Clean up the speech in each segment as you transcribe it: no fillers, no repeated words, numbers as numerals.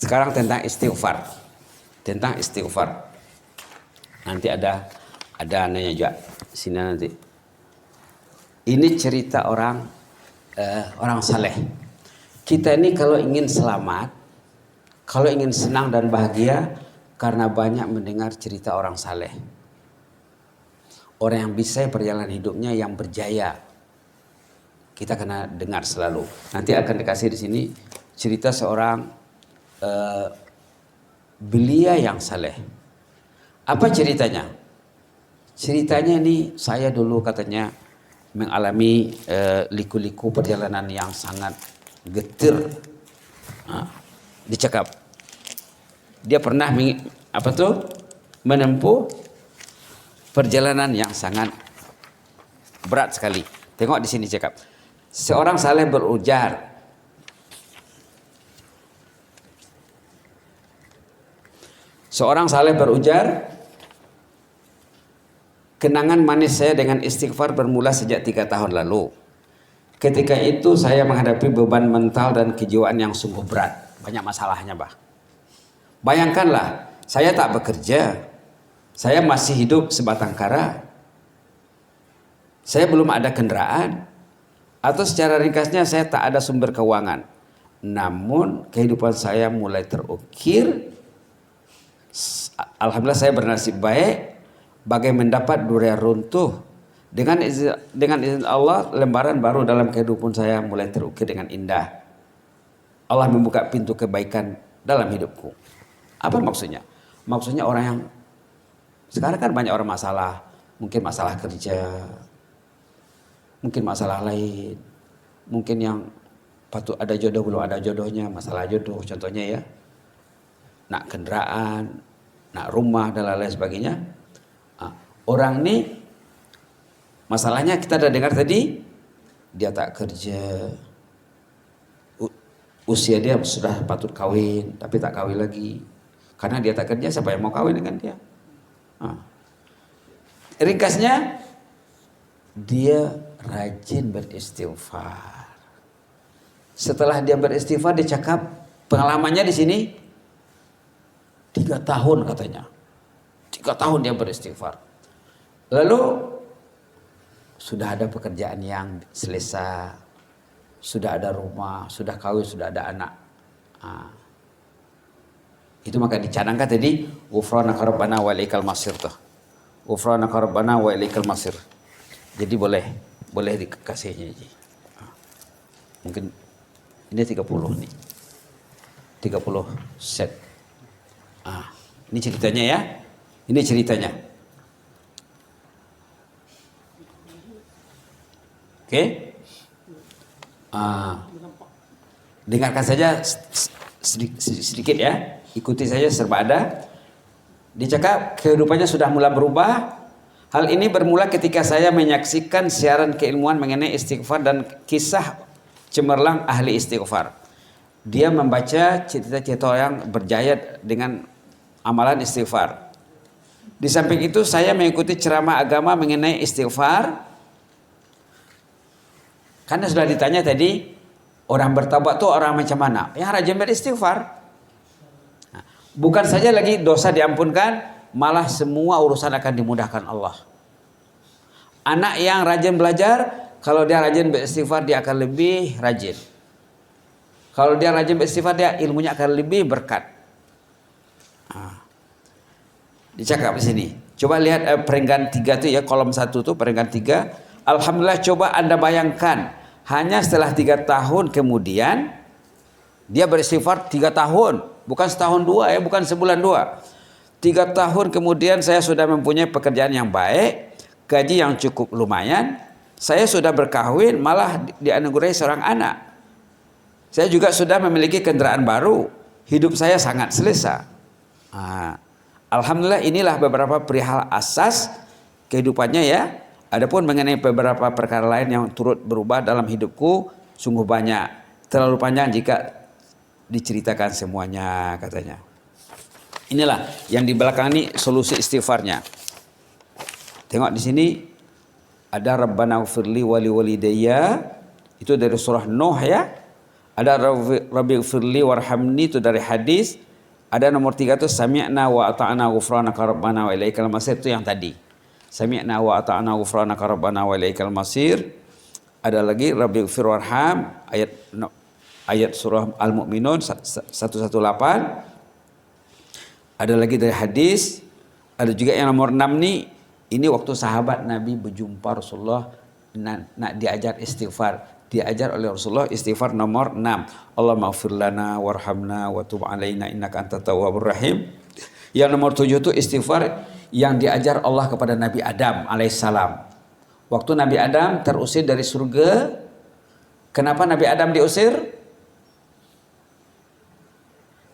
Sekarang tentang istighfar. Tentang istighfar. Nanti ada nanya juga sini nanti. Ini cerita orang saleh. Kita ini kalau ingin selamat, kalau ingin senang dan bahagia, karena banyak mendengar cerita orang saleh. Orang yang bisa perjalanan hidupnya yang berjaya. Kita kena dengar selalu. Nanti akan dikasih di sini cerita seorang belia yang saleh. Apa ceritanya? Ceritanya ini saya dulu katanya mengalami liku-liku perjalanan yang sangat getir. Dicakap. Dia pernah menempuh perjalanan yang sangat berat sekali. Tengok di sini cakap. Seorang saleh berujar. Seorang saleh berujar, kenangan manis saya dengan istighfar bermula sejak 3 tahun lalu. Ketika itu saya menghadapi beban mental dan kejiwaan yang sungguh berat. Banyak masalahnya, bah. Bayangkanlah, saya tak bekerja. Saya masih hidup sebatang kara. Saya belum ada kendaraan. Atau secara ringkasnya saya tak ada sumber keuangan. Namun kehidupan saya mulai terukir. Alhamdulillah saya bernasib baik. Bagai mendapat durian runtuh. Dengan izin Allah, lembaran baru dalam kehidupan saya mulai terukir dengan indah. Allah membuka pintu kebaikan dalam hidupku. Apa maksudnya? Maksudnya orang yang sekarang kan banyak orang masalah. Mungkin masalah kerja, mungkin masalah lain, mungkin yang patut ada jodoh belum ada jodohnya, masalah jodoh contohnya ya. Nak kendaraan, nak rumah dan lain sebagainya. Orang ini masalahnya kita sudah dengar tadi, dia tak kerja, usia dia sudah patut kawin tapi tak kawin lagi. Karena dia tak kerja, siapa yang mau kawin dengan dia? Ringkasnya, dia rajin beristighfar. Setelah dia beristighfar, dia cakap pengalamannya di sini 3 tahun katanya. 3 tahun dia beristighfar. Lalu sudah ada pekerjaan yang selesai, sudah ada rumah, sudah kawin, sudah ada anak. Itu maka dicanangkan tadi ghufranaka rabbana wa ilaikal masir tuh. Ghufranaka rabbana wa ilaikal masir. Jadi boleh dikasihnya ji. Mungkin ini 30 nih. 30 set. Ini ceritanya ya. Ini ceritanya. Oke. Dengarkan saja sedikit ya. Ikuti saja serba ada. Dicakap kehidupannya sudah mulai berubah. Hal ini bermula ketika saya menyaksikan siaran keilmuan mengenai istighfar dan kisah cemerlang ahli istighfar. Dia membaca cerita-cerita yang berjaya dengan amalan istighfar. Di samping itu saya mengikuti ceramah agama mengenai istighfar. Karena sudah ditanya tadi, orang bertaubat itu orang macam mana? Yang rajin beristighfar. Bukan saja lagi dosa diampunkan, malah semua urusan akan dimudahkan Allah. Anak yang rajin belajar, kalau dia rajin beristighfar, dia akan lebih rajin. Kalau dia rajin beristighfar, dia ilmunya akan lebih berkat. Dicakap di sini. Coba lihat peringkat 3 itu ya, kolom 1 itu peringkat 3. Alhamdulillah, coba Anda bayangkan, hanya setelah 3 tahun kemudian dia beristighfar 3 tahun, bukan setahun 2 ya, bukan sebulan 2. 3 tahun kemudian saya sudah mempunyai pekerjaan yang baik, gaji yang cukup lumayan, saya sudah berkahwin, malah dianugerahi seorang anak. Saya juga sudah memiliki kendaraan baru, hidup saya sangat selesa. Alhamdulillah, inilah beberapa perihal asas kehidupannya ya. Adapun mengenai beberapa perkara lain yang turut berubah dalam hidupku sungguh banyak. Terlalu panjang jika diceritakan semuanya katanya. Inilah yang di belakang ini solusi istighfarnya. Tengok di sini ada Rabbana ghfirli wali walidayya, itu dari surah Nuh ya. Ada Rabbighfirli warhamni itu dari hadis. Ada nomor 3 itu sami'na wa ata'na ghufranaka rabbana wa ilaikal masir, itu yang tadi. Sami'na wa ata'na ghufranaka rabbana wa ilaikal masir. Ada lagi Rabbighfir warham, ayat surah Al-Mu'minun 118. Ada lagi dari hadis. Ada juga yang nomor 6 nih. Ini waktu sahabat Nabi berjumpa Rasulullah, nak diajar istighfar. Diajar oleh Rasulullah istighfar nomor 6. Allahumma ighfir lana warhamna wa tub alaina innaka antat tawwabur rahim. Yang nomor 7 itu istighfar yang diajar Allah kepada Nabi Adam alaihissalam. Waktu Nabi Adam terusir dari surga. Kenapa Nabi Adam diusir?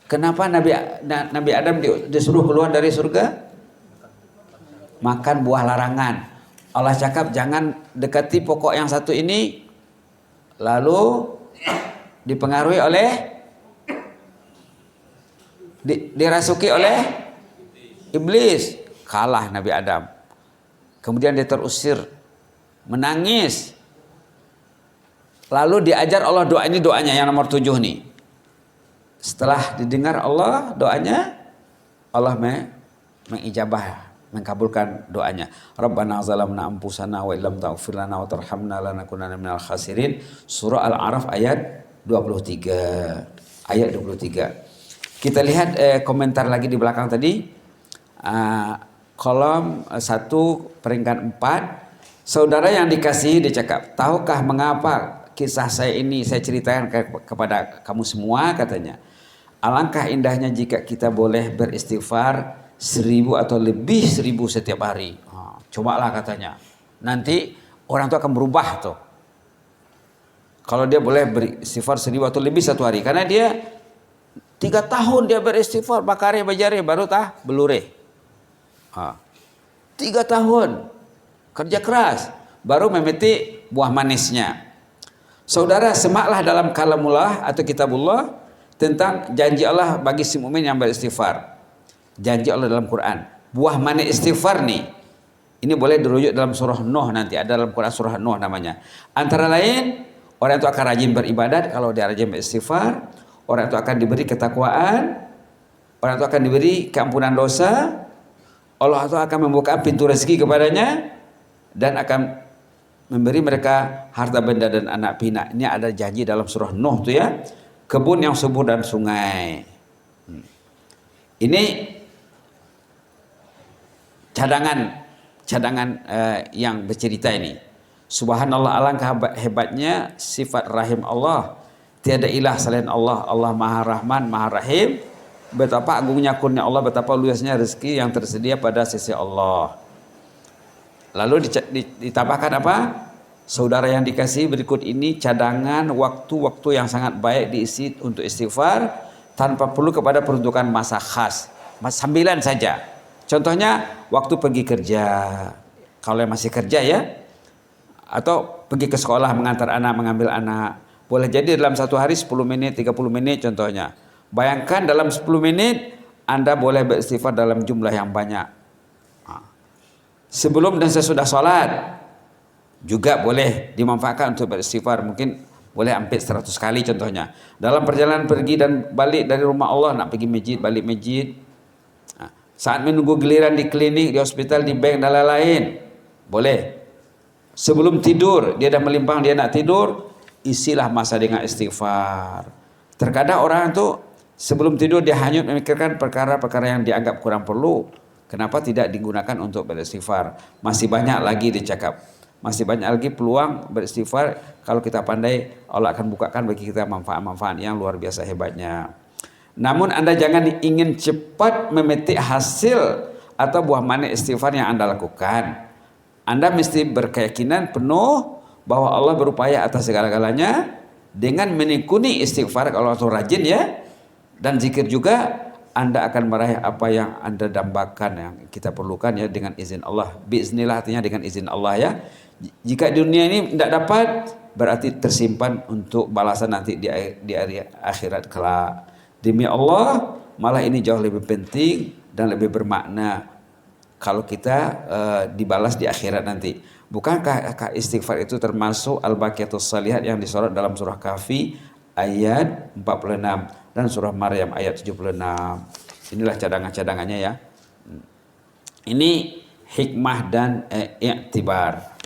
Kenapa Nabi Adam disuruh keluar dari surga? Makan buah larangan. Allah cakap jangan dekati pokok yang satu ini. Lalu dipengaruhi oleh dirasuki oleh iblis. Kalah Nabi Adam. Kemudian dia terusir, menangis. Lalu diajar Allah doa, ini doanya yang nomor 7 nih. Setelah didengar Allah doanya, Allah mengijabah, mengkabulkan doanya. Rabbana zalamna anfusana wa illam taghfir lana wa tarhamna lanakunanna minal khasirin. Surah Al-A'raf ayat 23. Ayat 23. Kita lihat komentar lagi di belakang tadi. Kolom 1 peringkat 4. Saudara yang dikasihi, dicakap, tahukah mengapa kisah saya ini saya ceritakan kepada kamu semua, katanya. Alangkah indahnya jika kita boleh beristighfar 1000 atau lebih 1000 setiap hari. Cobalah katanya. Nanti orang itu akan berubah tuh. Kalau dia boleh beristighfar 1000 atau lebih satu hari. Karena dia 3 tahun dia beristighfar, bakare bajare baru belure. 3 tahun kerja keras baru memetik buah manisnya. Saudara, semaklah dalam kalamullah atau kitabullah tentang janji Allah bagi si mukmin yang beristighfar. Janji Allah dalam Quran. Buah manis istighfar nih. Ini boleh dirujuk dalam surah Nuh nanti. Ada dalam Quran surah Nuh namanya. Antara lain, orang itu akan rajin beribadat kalau dia rajin beristighfar. Orang itu akan diberi ketakwaan. Orang itu akan diberi keampunan dosa. Allah itu akan membuka pintu rezeki kepadanya. Dan akan memberi mereka harta benda dan anak pinak. Ini ada janji dalam surah Nuh tuh ya. Kebun yang subur dan sungai. Ini cadangan yang bercerita ini. Subhanallah, alangkah hebatnya sifat rahim Allah. Tiada ilah selain Allah. Allah Maha Rahman, Maha Rahim. Betapa agungnya kurnia Allah, betapa luasnya rezeki yang tersedia pada sisi Allah. Lalu ditambahkan apa? Saudara yang dikasihi, berikut ini cadangan waktu-waktu yang sangat baik diisi untuk istighfar tanpa perlu kepada peruntukan masa khas. Sambilan saja. Contohnya waktu pergi kerja, kalau yang masih kerja ya, atau pergi ke sekolah mengantar anak, mengambil anak. Boleh jadi dalam satu hari 10 menit, 30 menit contohnya. Bayangkan dalam 10 menit Anda boleh beristighfar dalam jumlah yang banyak. Sebelum dan sesudah sholat juga boleh dimanfaatkan untuk beristighfar. Mungkin boleh hampir 100 kali contohnya. Dalam perjalanan pergi dan balik dari rumah Allah, nak pergi masjid, balik masjid. Saat menunggu giliran di klinik, di hospital, di bank dan lain-lain, boleh. Sebelum tidur, dia dah melimpang, dia nak tidur, isilah masa dengan istighfar. Terkadang orang itu sebelum tidur dia hanyut memikirkan perkara-perkara yang dianggap kurang perlu. Kenapa tidak digunakan untuk beristighfar? Masih banyak lagi dicakap. Masih banyak lagi peluang beristighfar. Kalau kita pandai, Allah akan bukakan bagi kita manfaat-manfaat yang luar biasa hebatnya. Namun Anda jangan ingin cepat memetik hasil atau buah manis istighfar yang Anda lakukan. Anda mesti berkeyakinan penuh bahwa Allah berupaya atas segala-galanya dengan menekuni istighfar kalau itu rajin ya, dan zikir juga. Anda akan meraih apa yang Anda dambakan, yang kita perlukan ya, dengan izin Allah. Biiznillah artinya dengan izin Allah ya. Jika di dunia ini tidak dapat, berarti tersimpan untuk balasan nanti di hari akhirat kelak. Demi Allah, malah ini jauh lebih penting dan lebih bermakna kalau kita dibalas di akhirat nanti. Bukankah istighfar itu termasuk al-baqiyatus shalihat yang disorot dalam surah Kahfi ayat 46 dan surah Maryam ayat 76. Inilah cadangan-cadangannya ya. Ini hikmah dan i'tibar.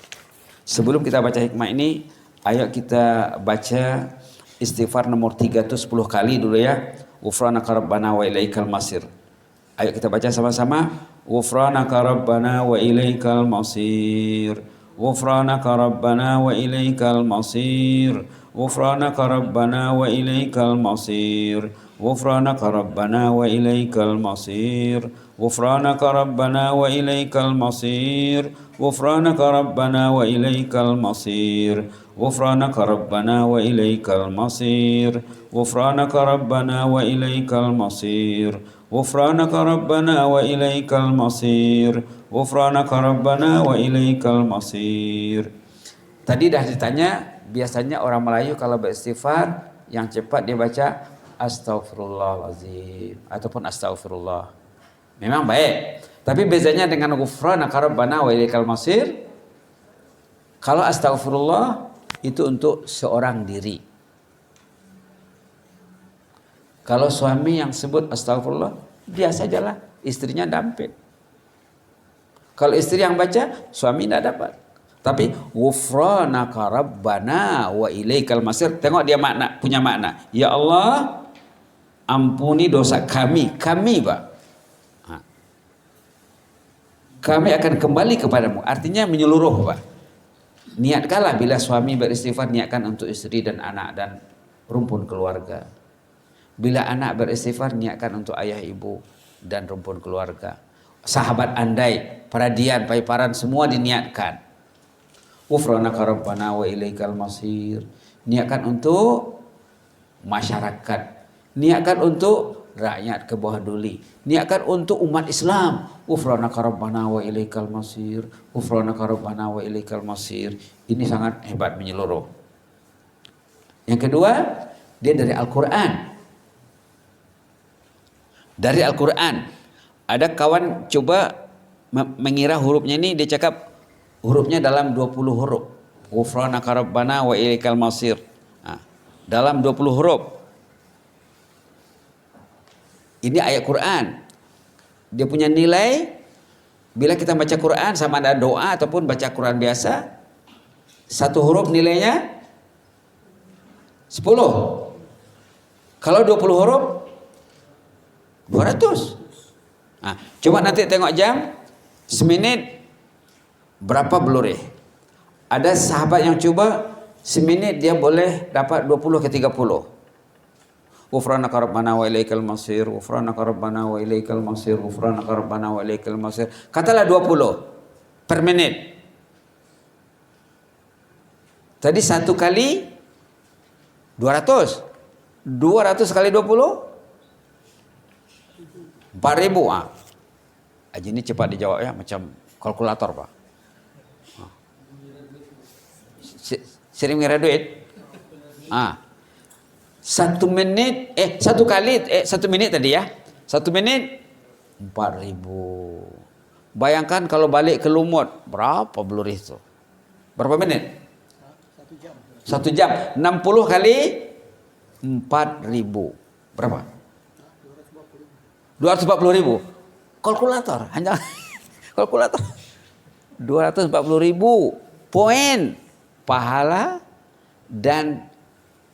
Sebelum kita baca hikmah ini, ayo kita baca istighfar nomor 3 itu 10 kali dulu ya. Ghufranaka rabbana wa ilaikal masir. Ayo kita baca sama-sama. Ghufranaka rabbana wa ilaikal masir. Ghufranaka rabbana wa ilaikal masir. Ghufranaka rabbana wa ilaikal masir. Ghufranaka rabbana wa ilaikal masir. Ghufranaka rabbana wa ilaikal masir. Ghufranaka rabbana wa ilaikal masir. Ghufranaka rabbana wa ilaikal masir. Ghufranaka rabbana wa ilaikal masir. Ghufranaka rabbana wa ilaikal masir. Ghufranaka rabbana wa ilaikal masir. Tadi dah ditanya, biasanya orang Melayu kalau beristighfar yang cepat dia baca Astaghfirullahalazim ataupun Astaghfirullah. Memang baik. Tapi bezanya dengan Ghufranaka rabbana wa ilaikal masir, kalau Astaghfirullah itu untuk seorang diri. Kalau suami yang sebut Astaghfirullah, dia sajalah, istrinya damping. Kalau istri yang baca, suami tidak dapat. Tapi Ghufranaka rabbana wa ilaikal masir, tengok dia punya makna. Ya Allah, ampuni dosa kami Pak. Kami akan kembali kepadamu. Artinya menyeluruh Pak. Niatkanlah bila suami beristighfar, niatkan untuk istri dan anak dan rumpun keluarga. Bila anak beristighfar, niatkan untuk ayah ibu dan rumpun keluarga. Sahabat andai, peradian, paiparan, semua diniatkan. Ghufranaka rabbana wa ilaikal masir. Niatkan untuk masyarakat. Niatkan untuk rakyat ke bawah duli. Niatkan untuk umat Islam. Ghufranaka rabbana wa ilaikal masir. Ghufranaka rabbana wa ilaikal masir. Ini sangat hebat, menyeluruh. Yang kedua, dia dari Al-Quran. Dari Al-Quran. Ada kawan coba mengira hurufnya ini, dia cakap hurufnya dalam 20 huruf. Ghufranaka rabbana wa ilaikal masir. Dalam 20 huruf. Ini ayat Quran. Dia punya nilai, bila kita baca Quran sama ada doa ataupun baca Quran biasa, satu huruf nilainya 10. Kalau 20 huruf 200. Coba nanti tengok jam, semenit berapa blurih. Ada sahabat yang coba semenit dia boleh dapat 20 ke 30. Ghufranaka rabbana wa ilaikal masir. Ghufranaka rabbana wa ilaikal masir. Ghufranaka rabbana wa ilaikal masir. Katalah 20 per menit. Tadi satu kali 200. 200 kali 20 4.000. Haji ini cepat dijawab ya, macam kalkulator Pak. Sering mengira duit. Satu menit, satu kali, 1 menit tadi ya. 1 menit 4.000. Bayangkan kalau balik ke Lumut, berapa blurih itu? Berapa menit? 1 jam. 60 kali 4.000. Berapa? 240.000. Kalkulator, hanya kalkulator. 240.000 poin pahala dan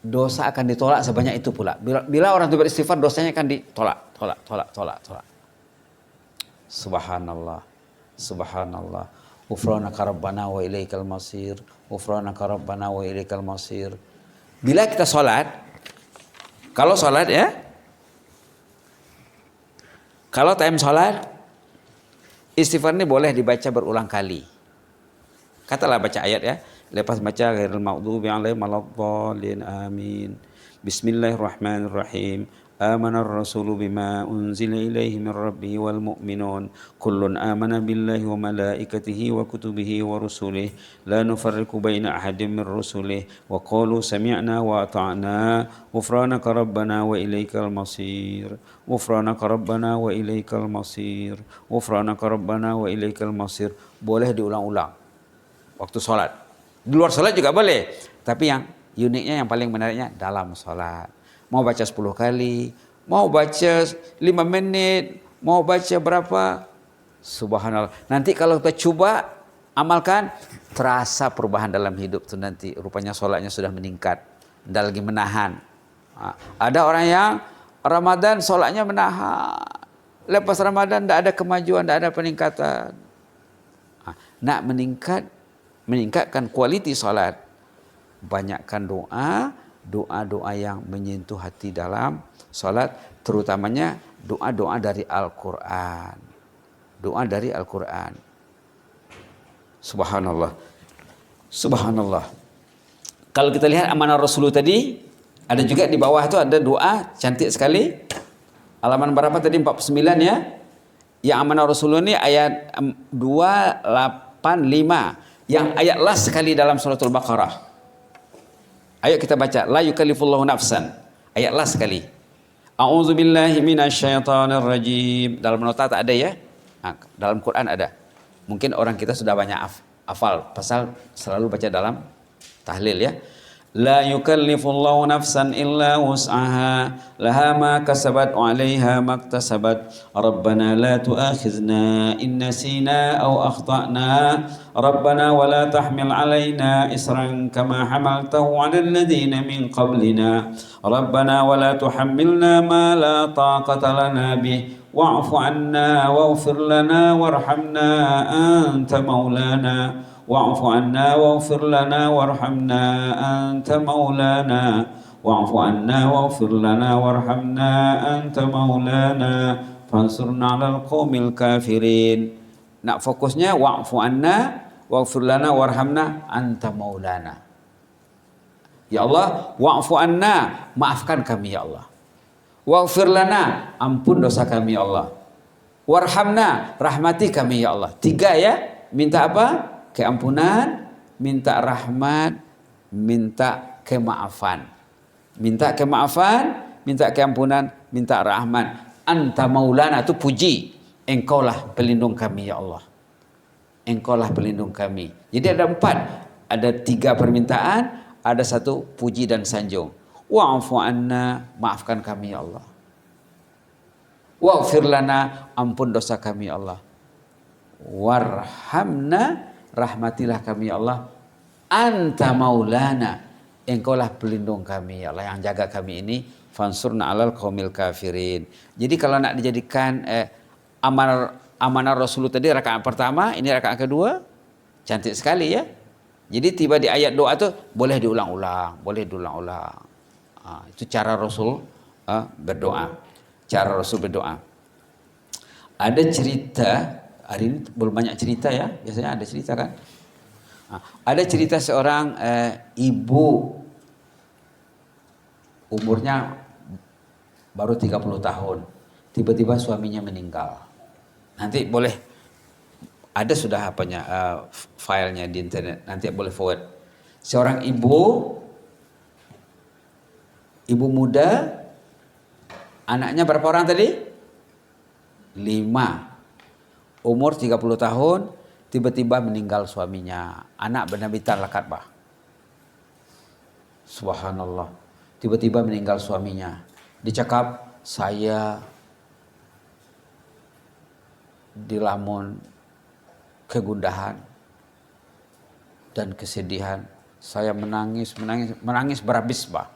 dosa akan ditolak sebanyak itu pula. Bila orang itu beristighfar, dosanya akan ditolak, tolak. Subhanallah. Subhanallah. Ghufranaka rabbana wa ilaikal masir. Ghufranaka rabbana wa ilaikal masir. Bila kita sholat, kalau sholat ya, kalau time sholat, istighfar ini boleh dibaca berulang kali. Katalah baca ayat ya. Lepas baca ghairil maghdubi alaihim waladdallin amin. Bismillahirrahmanirrahim. Amanar rasulu bima unzila ilaihi min rabbihi wal mu'minun kullun amana billahi wa malaikatihi wa kutubihi wa rusulihi la nufarriqu baina ahadin min rusulihi wa qalu sami'na wa ata'na ghufranaka rabbana wa ilaikal masir. Ghufranaka rabbana wa ilaikal masir. Ghufranaka rabbana wa ilaikal masir. Boleh diulang-ulang waktu sholat. Di luar sholat juga boleh. Tapi yang uniknya yang paling menariknya dalam sholat. Mau baca 10 kali, mau baca 5 menit, mau baca berapa, subhanallah. Nanti kalau kita coba amalkan, terasa perubahan dalam hidup tuh nanti. Rupanya sholatnya sudah meningkat, tidak lagi menahan. Ada orang yang Ramadan sholatnya menahan, lepas Ramadan tidak ada kemajuan, tidak ada peningkatan. Nak meningkatkan kualiti sholat, banyakkan doa yang menyentuh hati dalam sholat, terutamanya doa dari Al-Quran. Doa dari Al-Quran. Subhanallah. Subhanallah. Kalau kita lihat amanah Rasulullah tadi, ada juga di bawah itu ada doa cantik sekali. Halaman berapa tadi? 49 ya. Yang amanah Rasulullah ini ayat 285. Yang ayat last sekali dalam suratul Baqarah. Ayo kita baca. La yukallifullahu nafsan. Ayat last sekali. A'udzubillahi minasyaitonir rajim. Dalam nota tak ada ya? Dalam Quran ada. Mungkin orang kita sudah banyak hafal, pasal selalu baca dalam tahlil ya. La yukallifullahu nafsan illa wus'aha laha ma kasabat wa 'alaiha maktasabat rabbana la tu'akhizna in nasina aw akhtana rabbana wa la tahmil 'alaina isran kama hamaltahu 'alal ladzina min qablina rabbana wa la tuhammilna ma la taqata lana bih wa'fu 'anna waghfir lana warhamna anta maulana wa'fu 'anna waghfir lana warhamna anta maulana wa'fu 'anna waghfir lana warhamna anta maulana fansurna 'alal qaumil kafirin. Nak fokusnya wa'fu 'anna waghfir lana warhamna anta maulana. Ya Allah, wa'fu 'anna, maafkan kami ya Allah. Waghfir lana, ampun dosa kami ya Allah. Warhamna, rahmati kami ya Allah. 3 ya, minta apa? Keampunan, minta rahmat, minta kemaafan. Minta kemaafan, minta keampunan, minta rahmat. Anta maulana, itu puji. Engkaulah pelindung kami ya Allah. Engkaulah pelindung kami. Jadi ada 4. Ada 3 permintaan, ada 1 puji dan sanjung. Wa'fu anna, maafkan kami ya Allah. Waghfir lana, ampun dosa kami ya Allah. Warhamna, rahmatilah kami ya Allah. Anta maulana, engkaulah pelindung kami ya Allah, yang jaga kami ini. Fansurna 'alal qaumil kafirin. Jadi kalau nak dijadikan amanah Rasulullah tadi rakaat pertama, ini rakaat kedua, cantik sekali ya. Jadi tiba di ayat doa tu boleh diulang-ulang, boleh diulang-ulang. Itu cara Rasul berdoa. Cara Rasul berdoa. Ada cerita, hari ini belum banyak cerita ya, biasanya ada cerita kan. Ada cerita seorang ibu, umurnya baru 30 tahun, tiba-tiba suaminya meninggal. Nanti boleh, ada sudah filenya di internet, nanti boleh forward. Seorang ibu muda, anaknya berapa orang tadi? 5. Umur 30 tahun, tiba-tiba meninggal suaminya. Anak benabitan lakat bah. Subhanallah. Tiba-tiba meninggal suaminya. Dicakap, saya dilamun kegundahan dan kesedihan. Saya menangis berhabis bah.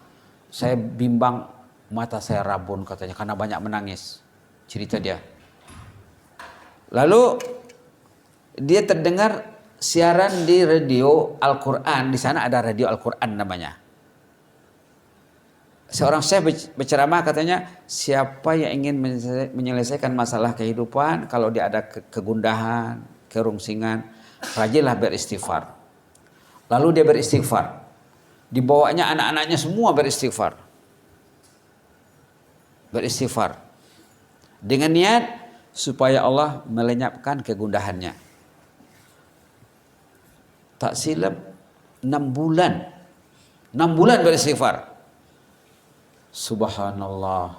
Saya bimbang, mata saya rabun katanya karena banyak menangis. Cerita dia. Lalu dia terdengar siaran di radio Al-Quran. Di sana ada radio Al-Quran namanya. Seorang syekh berceramah katanya, siapa yang ingin menyelesaikan masalah kehidupan, kalau dia ada kegundahan, kerungsingan, rajinlah beristighfar. Lalu dia beristighfar. Dibawanya anak-anaknya semua beristighfar. Beristighfar. Dengan niat supaya Allah melenyapkan kegundahannya. Tak silap 6 bulan. 6 bulan beristighfar. Subhanallah.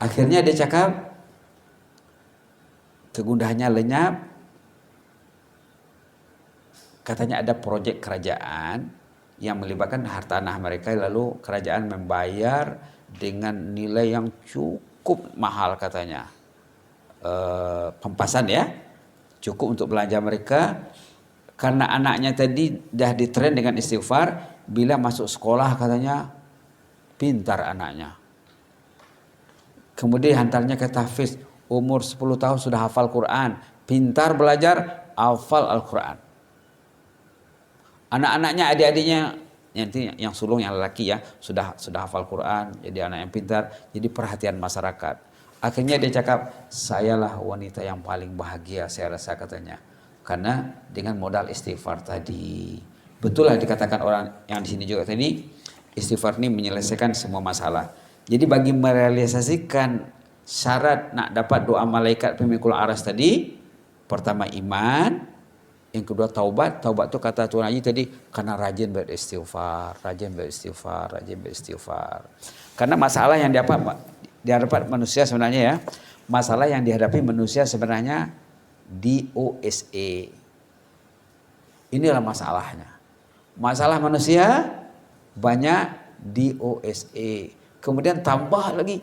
Akhirnya dia cakap, kegundahannya lenyap. Katanya ada proyek kerajaan yang melibatkan harta tanah mereka, lalu kerajaan membayar dengan nilai yang cukup mahal katanya. Pempasan ya, cukup untuk belanja mereka, karena anaknya tadi dah ditren dengan istighfar. Bila masuk sekolah katanya pintar anaknya, kemudian hantarnya ke tahfiz, umur 10 tahun sudah hafal Quran, pintar belajar, hafal Al-Quran. Anak-anaknya, adik-adiknya, nanti yang sulung, yang lelaki ya, sudah hafal Quran, jadi anak yang pintar, jadi perhatian masyarakat. Akhirnya dia cakap, sayalah wanita yang paling bahagia saya rasa katanya, karena dengan modal istighfar tadi. Betul lah dikatakan orang yang di sini juga tadi, istighfar ini menyelesaikan semua masalah. Jadi bagi merealisasikan syarat nak dapat doa malaikat pemikul aras tadi, pertama iman, yang kedua taubat. Taubat itu kata Tuan Haji tadi, karena rajin beristighfar, rajin beristighfar. Karena masalah yang dihadapi manusia sebenarnya ya, masalah yang dihadapi manusia sebenarnya DOSA. Inilah masalahnya. Masalah manusia banyak DOSA. Kemudian tambah lagi.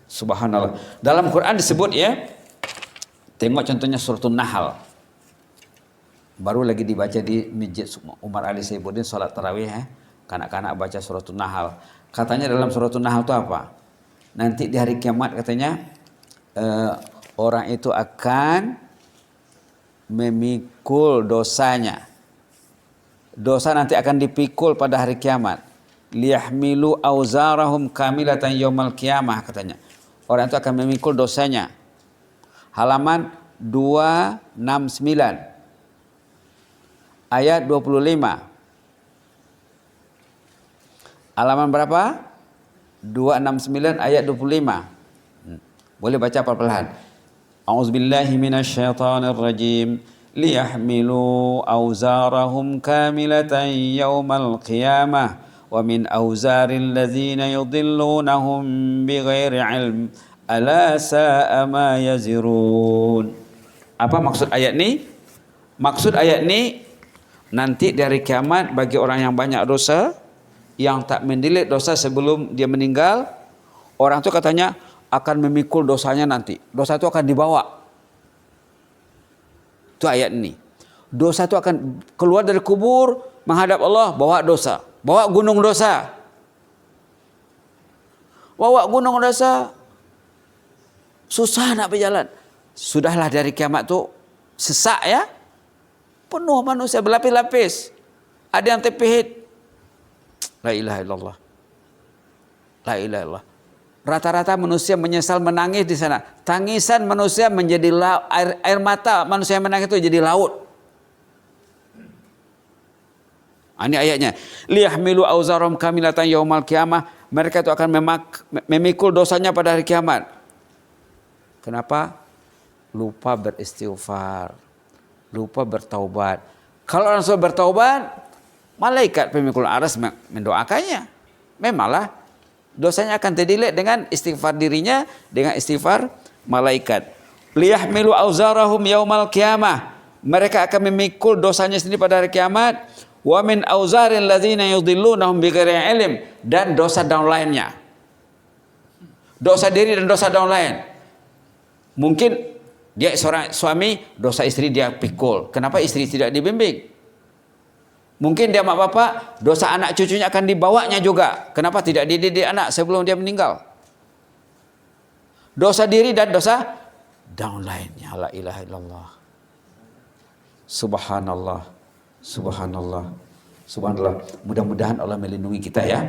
Subhanallah. Dalam Quran disebut ya, tengok contohnya suratul Nahl. Baru lagi dibaca di Masjid Umar Ali Saifuddin salat tarawih ya. Kanak-kanak baca suratul Nahl. Katanya dalam suratul Nahl itu apa? Nanti di hari kiamat katanya orang itu akan memikul dosanya. Dosa nanti akan dipikul pada hari kiamat. Liyahmilu auzarahum kamilatan yaumal qiyamah katanya. Orang itu akan memikul dosanya. Halaman 269. Ayat 25. Halaman berapa? 269 ayat 25. Boleh baca pelan-pelan. A'udzubillahi minasyaitonir rajim. Liyahmilu auzarahum kamilatan yaumal qiyamah wa min auzaril ladzina yudhillunahum bighairi ilm ala sa'a ma yazirun. Apa maksud ayat ini? Maksud ayat ini, nanti dari kiamat bagi orang yang banyak dosa, yang tak mendelit dosa sebelum dia meninggal, orang itu katanya akan memikul dosanya nanti. Dosa itu akan dibawa. Itu ayat ini. Dosa itu akan keluar dari kubur, menghadap Allah, bawa dosa. Bawa gunung dosa. Bawa gunung dosa. Susah nak berjalan. Sudahlah dari kiamat itu sesak ya. Penuh manusia berlapis-lapis. Ada yang terpihit. La ilaha illallah. La ilaha illallah. Rata-rata manusia menyesal menangis di sana. Tangisan manusia menjadi air mata manusia yang menangis itu jadi laut. Ini ayatnya. Liyahmilu auzarum kamilatan yaumal qiyamah. Mereka itu akan memikul dosanya pada hari kiamat. Kenapa? Lupa beristighfar. Lupa bertaubat. Kalau orang sudah bertaubat, malaikat pemikul aras mendoakannya. Memanglah dosanya akan terdelete dengan istighfar dirinya, dengan istighfar malaikat. Liyahmilu auzarahum yaumal qiyamah. Mereka akan memikul dosanya sendiri pada hari kiamat. Wa min auzaril ladzina yudhillunahum bighairi ilm, dan dosa down lainnya. Dosa diri dan dosa down lain. Mungkin dia seorang suami, dosa istri dia pikul. Kenapa istri tidak dibimbing? Mungkin dia mak bapak, dosa anak cucunya akan dibawanya juga. Kenapa tidak dididik anak sebelum dia meninggal? Dosa diri dan dosa down lainnya. La ilaha illallah. Subhanallah. Subhanallah. Subhanallah. Mudah-mudahan Allah melindungi kita ya.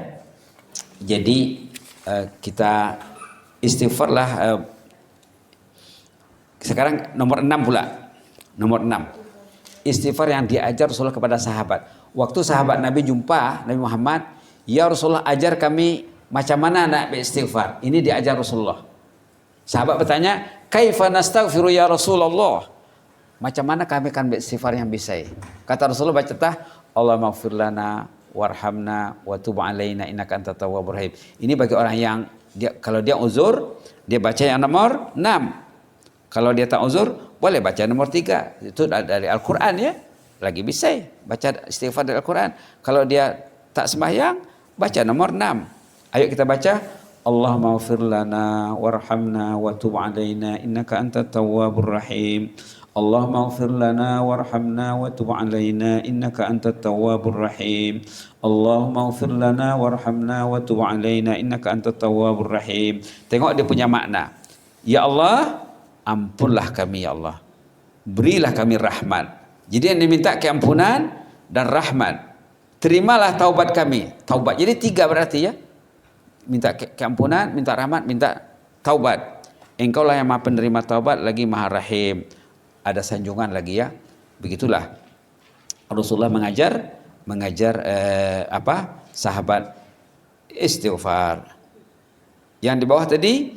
Jadi kita istighfarlah. Sekarang nomor 6 pula. Nomor 6. Istighfar yang diajar Rasulullah kepada sahabat. Waktu sahabat Nabi jumpa Nabi Muhammad, ya Rasulullah ajar kami macam mana nak beristighfar. Ini diajar Rasulullah. Sahabat bertanya, kaifa nastaghfiru ya Rasulullah? Macam mana kami akan beristighfar yang bisa? Kata Rasulullah, baca tah, Allahumma ighfir lana warhamna wa tub alaina innaka antat tawwabur rahim. Ini bagi orang yang kalau dia uzur, dia baca yang nomor 6. Kalau dia tak uzur, boleh baca nomor 3. Itu dari Al-Quran ya. lagi bisa baca istighfar dari Al-Quran. Kalau dia tak sembahyang, baca nomor 6. Ayo kita baca. Allahumma ighfir lana warhamna wa tub alaina innaka antat tawwabur rahim. Allahumma ighfir lana warhamna wa tub alaina innaka antat tawwabur rahim. Allahumma ighfir lana warhamna wa tub alaina innaka antat tawwabur rahim. Tengok dia punya makna. Ya Allah, ampunlah kami ya Allah. Berilah kami rahmat. Jadi yang diminta keampunan dan rahmat. Terimalah taubat kami. Taubat. Jadi 3 berarti ya. Minta keampunan, minta rahmat, minta taubat. Engkau lah yang maha penerima taubat lagi maha rahim. Ada sanjungan lagi ya. Begitulah Rasulullah mengajar sahabat istighfar. Yang di bawah tadi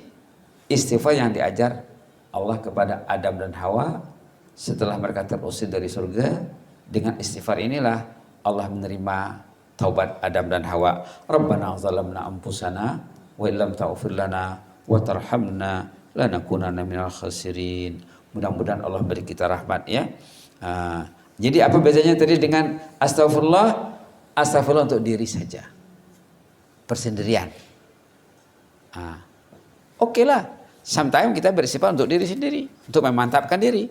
istighfar yang diajar Allah kepada Adam dan Hawa setelah mereka terusir dari surga. Dengan istighfar inilah Allah menerima taubat Adam dan Hawa. Rabbana zalamna anfusana wa illam taghfir lana wa tarhamna lanakunanna minal khasirin. Mudah-mudahan Allah beri kita rahmat ya. Jadi apa bedanya tadi dengan astagfirullah? Astagfirullah untuk diri saja, persendirian. Oke lah, sometimes kita beristighfar untuk diri sendiri, untuk memantapkan diri.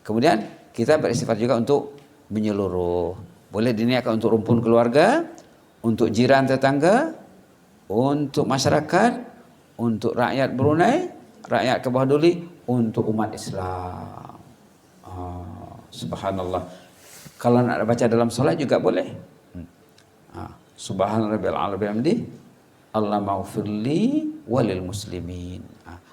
Kemudian kita beristighfar juga untuk menyeluruh. Boleh diniatkan untuk rumpun keluarga, untuk jiran tetangga, untuk masyarakat, untuk rakyat Brunei, rakyat ke bawah duli, untuk umat Islam. Subhanallah. Kalau nak baca dalam solat juga boleh. Subhanallah bihamdi, Allahumma ighfirli walil muslimin.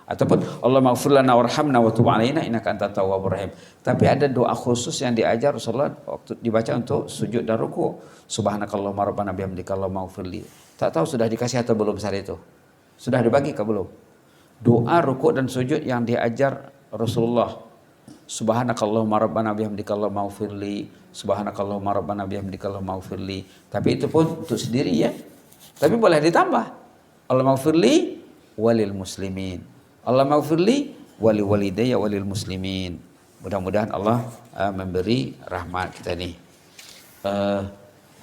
Ataupun Allahumma ighfir lana warhamna wa tub alaina innaka antat tawwabur rahim. Tapi ada doa khusus yang diajar Rasulullah waktu dibaca untuk sujud dan ruku. Subhanakallahumma rabbana bihamdika Allahumma ighfirli. Tak tahu sudah dikasih atau belum saat itu? Sudah dibagi ke belum? Doa ruku dan sujud yang diajar Rasulullah. Subhanakallahumma rabbana bihamdika Allahumma ighfirli. Subhanakallahumma rabbana bihamdika Allahumma ighfirli. Tapi itu pun untuk sendiri ya. Tapi boleh ditambah. Allahumma ighfirli walil muslimin. Allahumma ighfirli wali walidayya walil muslimin. Mudah-mudahan Allah memberi rahmat kita nih.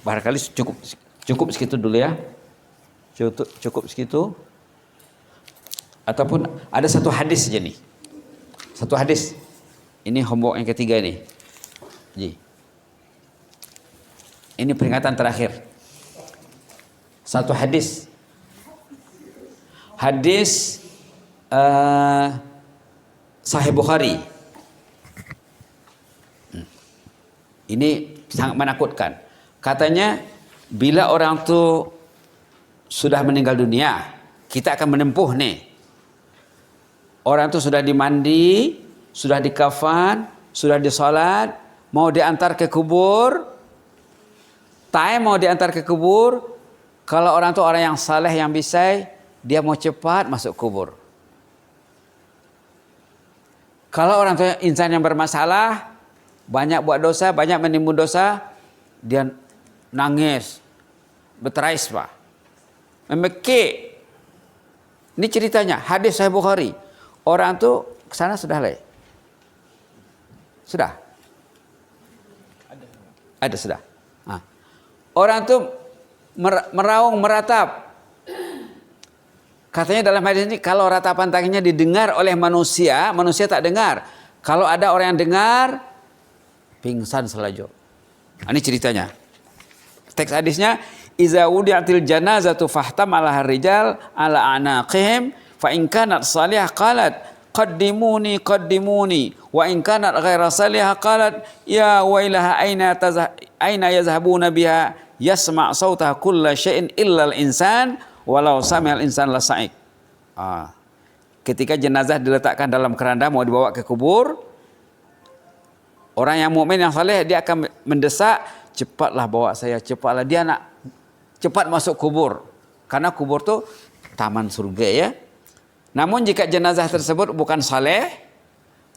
Barangkali cukup segitu dulu ya. Cukup segitu. Ataupun ada satu hadis saja nih. Satu hadis. Ini homework yang ketiga nih. Ini peringatan terakhir. Satu hadis. Hadis Sahih Bukhari. Ini sangat menakutkan. Katanya bila orang tu sudah meninggal dunia, kita akan menempuh nih. Orang tu sudah dimandi, sudah dikafan, sudah disolat, mau diantar ke kubur. Mau diantar ke kubur. Kalau orang tu orang yang saleh yang bisa, dia mau cepat masuk kubur. Kalau orang tua insan yang bermasalah, banyak buat dosa, banyak menimbun dosa, dia nangis, berterais pak, memekik. Ini ceritanya, hadis Sahih Bukhari. Orang tu kesana sudah lah. Sudah? Ada sudah. Orang tu meraung, meratap. Katanya dalam hadis ini kalau ratapan tangannya didengar oleh manusia, manusia tak dengar. Kalau ada orang yang dengar, pingsan selajur. Ini ceritanya. Teks hadisnya, iza wudi'atil janazatu fahtamalaha rijal ala anaqihim fa in kanat salihah qalat qaddimuni wa in kanat ghaira salihah qalat ya wailaha aina yazhabuna biha yasma' sautaha kulla syai'in illa al-insan walau sami'al insan la sa'ik. Ketika jenazah diletakkan dalam keranda mau dibawa ke kubur, orang yang mukmin yang saleh dia akan mendesak, cepatlah bawa saya, cepatlah, dia nak cepat masuk kubur. Karena kubur tu taman surga ya. Namun jika jenazah tersebut bukan saleh,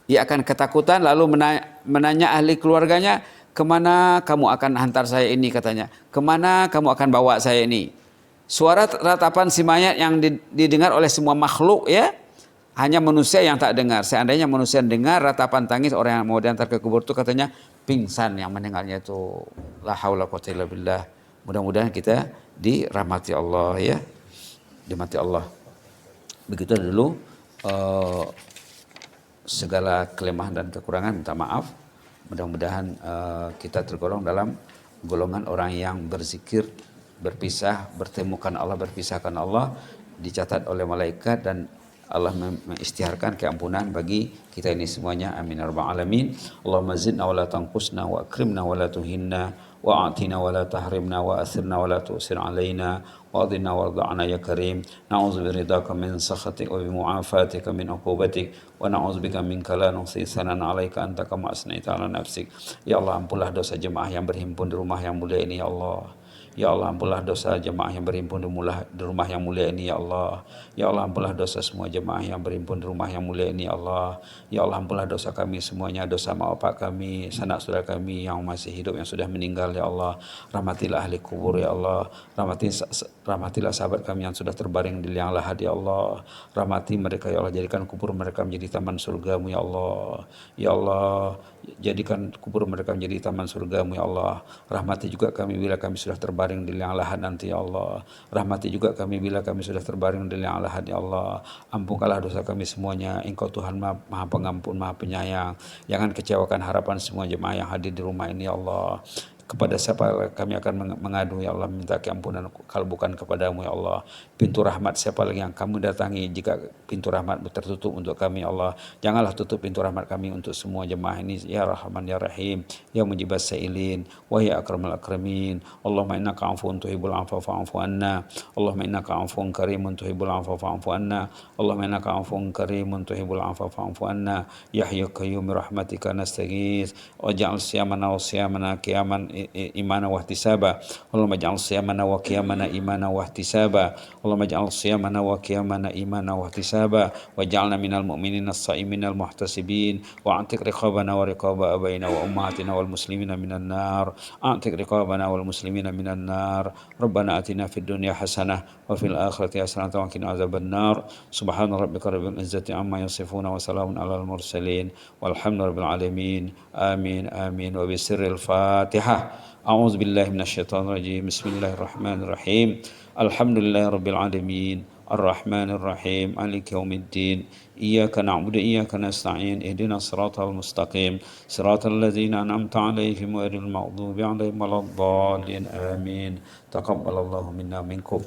ia akan ketakutan lalu menanya ahli keluarganya, kemana kamu akan hantar saya ini katanya, kemana kamu akan bawa saya ini. Suara ratapan si mayat yang didengar oleh semua makhluk ya, hanya manusia yang tak dengar. Seandainya manusia dengar ratapan tangis orang yang mau diantar ke kubur itu katanya pingsan yang meninggalnya itu la haula quwwata illa billah. Mudah-mudahan kita dirahmati Allah ya, dirahmati Allah. Begitu dulu segala kelemahan dan kekurangan minta maaf. Mudah-mudahan kita tergolong dalam golongan orang yang berzikir, berpisah, bertemukan Allah, berpisahkan Allah, dicatat oleh malaikat dan Allah mengisytiharkan keampunan bagi kita ini semuanya. Amin ya rabbal alamin. Allahumma zidna wa la tanqusna wa akrimna wa la tuhinna wa a'tina wa la tahrimna wa athirna wa la tu'sir alaina wa adina warḍa'na ya karim. Na'udzu biridaka min sakhatik wa bimu'afatika min uqubatik wa na'udzu bika minka la nuhsi sanan 'alaika anta kama asnaita 'ala nafsik. Ya Allah, ampunlah dosa jemaah yang berhimpun di rumah yang mulia ini ya Allah. Ya Allah, ampunlah dosa jemaah yang berhimpun di rumah yang mulia ini ya Allah. Ya Allah, ampunlah dosa semua jemaah yang berhimpun di rumah yang mulia ini ya Allah. Ya Allah, ampunlah dosa kami semuanya, dosa mak bapak kami, sanak saudara kami yang masih hidup, yang sudah meninggal ya Allah. Rahmatilah ahli kubur ya Allah. Rahmatilah sahabat kami yang sudah terbaring di liang lahat ya Allah. Rahmati mereka ya Allah, jadikan kubur mereka menjadi taman surgamu ya Allah. Ya Allah, jadikan kubur mereka menjadi taman surgamu ya Allah. Rahmati juga kami bila kami sudah terbaring di liang lahat nanti ya Allah. Rahmati juga kami bila kami sudah terbaring di liang lahat ya Allah. Ampunkanlah dosa kami semuanya. Engkau Tuhan maha pengampun, maha penyayang. Jangan kecewakan harapan semua jemaah yang hadir di rumah ini ya Allah. Kepada siapa kami akan mengadu ya Allah, minta keampunan kalau bukan kepadamu ya Allah. Pintu rahmat siapa lagi yang kamu datangi jika pintu rahmat tertutup untuk kami ya Allah. Janganlah tutup pintu rahmat kami untuk semua jemaah ini ya Rahman ya Rahim ya Mujibas Sa'ilin wa ya Akramal Akramin. Allahumma innaka afuwun tuhibbul afwa fa'fu anna. Allahumma innaka afuwun karimun tuhibbul afwa fa'fu anna. Allahumma innaka afuwun karimun tuhibbul afwa fa'fu anna. Ya Hayyu Qayyum rahmatika nastaghits waj'al siyamana wa siyamana qiyaman imana wa ihtisaba. Allahumma ij'al siyamana wa qiyamana imana wa ihtisaba. Allahumma ij'al siyamana wa qiyamana imana wa ihtisaba waj'alna minal mu'minina as-sa'iminal muhtasibin wa antik riqabana wa riqaba abaina wa ummahatina wal muslimina minan nar. Antik riqabana wal muslimina minan nar. Rabbana atina fid dunya hasanah wa fil akhirati hasanah wa qina azaban nar. Subhana rabbika rabbil izzati amma yasifuna wa salamun alal mursalin walhamdulillahi rabbil alamin. Amin amin wa bisirril Fatihah. A'udzu billahi minasyaitonir rajim. Bismillahirrahmanirrahim. Alhamdulillahirabbil alamin. Ar-Rahmanir Rahim. Maliki yaumiddin. Iyyaka na'budu wa iyyaka nasta'in. Ihdinas siratal mustaqim. Siratal ladzina an'amta 'alaihim ghairil maghdubi 'alaihim waladdallin. Amin. Taqabbalallahu minna minkum.